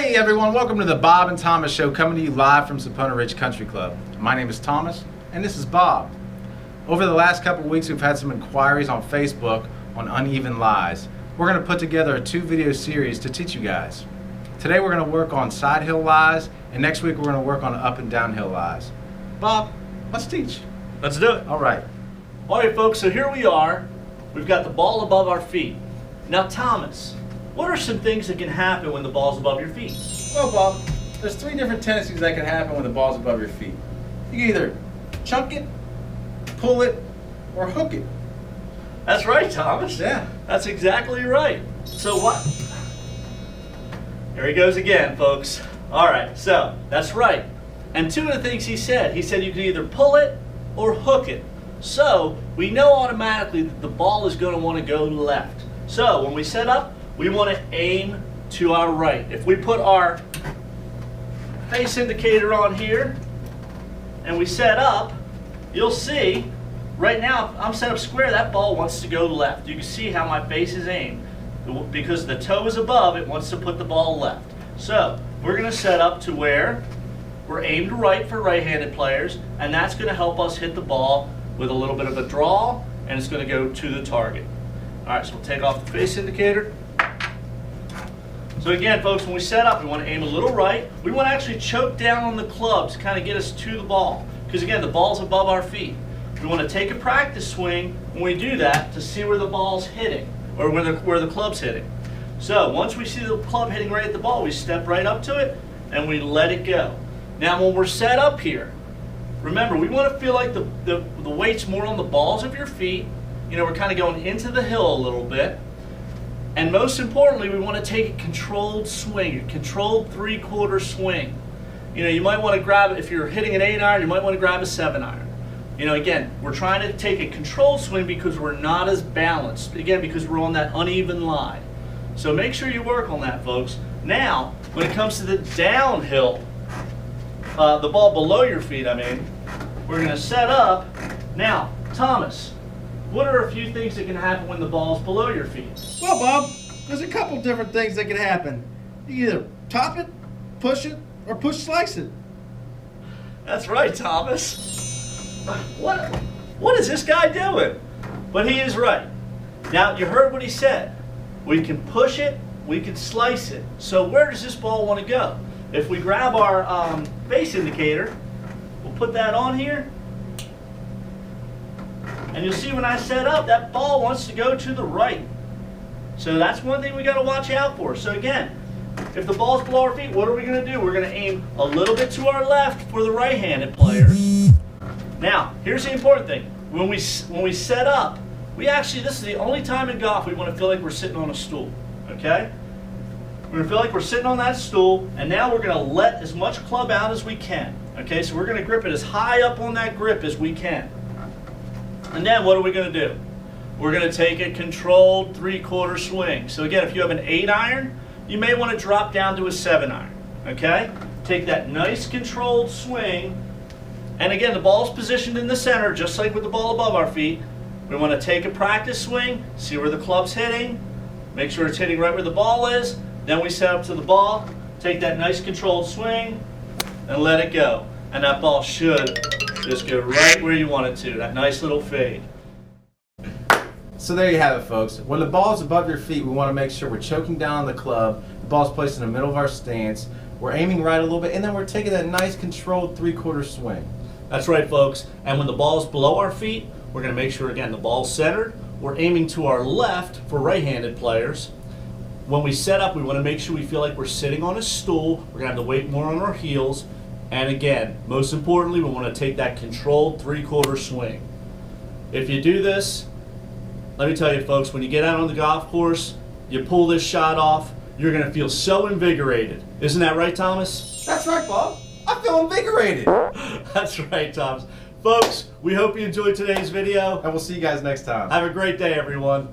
Hey everyone, welcome to the Bob and Thomas Show, coming to you live from Sapona Ridge Country Club. My name is Thomas, and this is Bob. Over the last couple of weeks, we've had some inquiries on Facebook on uneven lies. We're going to put together a 2-video series to teach you guys. Today we're going to work on side hill lies, and next week we're going to work on up and downhill lies. Bob, let's teach. Let's do it. All right. All right, folks, so here we are. We've got the ball above our feet. Now, Thomas, what are some things that can happen when the ball's above your feet? Well, Bob, there's 3 different tendencies that can happen when the ball's above your feet. You can either chunk it, pull it, or hook it. That's right, Thomas. Yeah. That's exactly right. So what? Here he goes again, folks. All right, so that's right. And 2 of the things he said you can either pull it or hook it. So we know automatically that the ball is going to want to go left. So when we set up, we want to aim to our right. If we put our face indicator on here and we set up, you'll see right now I'm set up square, that ball wants to go left. You can see how my face is aimed. Because the toe is above, it wants to put the ball left. So we're going to set up to where we're aimed right for right-handed players, and that's going to help us hit the ball with a little bit of a draw, and it's going to go to the target. All right, so we'll take off the face indicator. So again, folks, when we set up, we want to aim a little right. We want to actually choke down on the club to kind of get us to the ball. Because again, the ball's above our feet. We want to take a practice swing when we do that to see where the ball's hitting, or where the club's hitting. So once we see the club hitting right at the ball, we step right up to it and we let it go. Now when we're set up here, remember, we want to feel like the weight's more on the balls of your feet. You know, we're kind of going into the hill a little bit. And most importantly, we want to take a controlled swing, a controlled 3/4 swing. You know, you might want to grab, if you're hitting an 8-iron, you might want to grab a 7-iron. You know, again, we're trying to take a controlled swing because we're not as balanced. Again, because we're on that uneven line. So make sure you work on that, folks. Now, when it comes to the downhill, the ball below your feet, we're going to set up. Now, Thomas, what are a few things that can happen when the ball's below your feet? Well, Bob, there's a couple different things that can happen. You either top it, push it, or push slice it. That's right, Thomas. What is this guy doing? But he is right. Now, you heard what he said. We can push it, we can slice it. So where does this ball want to go? If we grab our face indicator, we'll put that on here. And you'll see when I set up, that ball wants to go to the right. So that's one thing we got to watch out for. So again, if the ball's below our feet, what are we going to do? We're going to aim a little bit to our left for the right-handed players. Now, here's the important thing. When we set up, this is the only time in golf we want to feel like we're sitting on a stool. Okay? We're going to feel like we're sitting on that stool, and now we're going to let as much club out as we can. Okay? So we're going to grip it as high up on that grip as we can. And then what are we going to do? We're going to take a controlled 3/4 swing. So again, if you have an 8-iron, you may want to drop down to a 7-iron. Okay? Take that nice controlled swing. And again, the ball's positioned in the center, just like with the ball above our feet. We want to take a practice swing, see where the club's hitting, make sure it's hitting right where the ball is. Then we set up to the ball, take that nice controlled swing, and let it go. And that ball should just go right where you want it to, that nice little fade. So there you have it, folks. When the ball is above your feet, we want to make sure we're choking down on the club. The ball's placed in the middle of our stance. We're aiming right a little bit, and then we're taking that nice controlled 3/4 swing. That's right, folks. And when the ball's below our feet, we're going to make sure, again, the ball's centered. We're aiming to our left for right-handed players. When we set up, we want to make sure we feel like we're sitting on a stool. We're going to have the weight more on our heels. And again, most importantly, we want to take that controlled 3/4 swing. If you do this, let me tell you, folks, when you get out on the golf course, you pull this shot off, you're going to feel so invigorated. Isn't that right, Thomas? That's right, Bob. I feel invigorated. That's right, Thomas. Folks, we hope you enjoyed today's video. And we'll see you guys next time. Have a great day, everyone.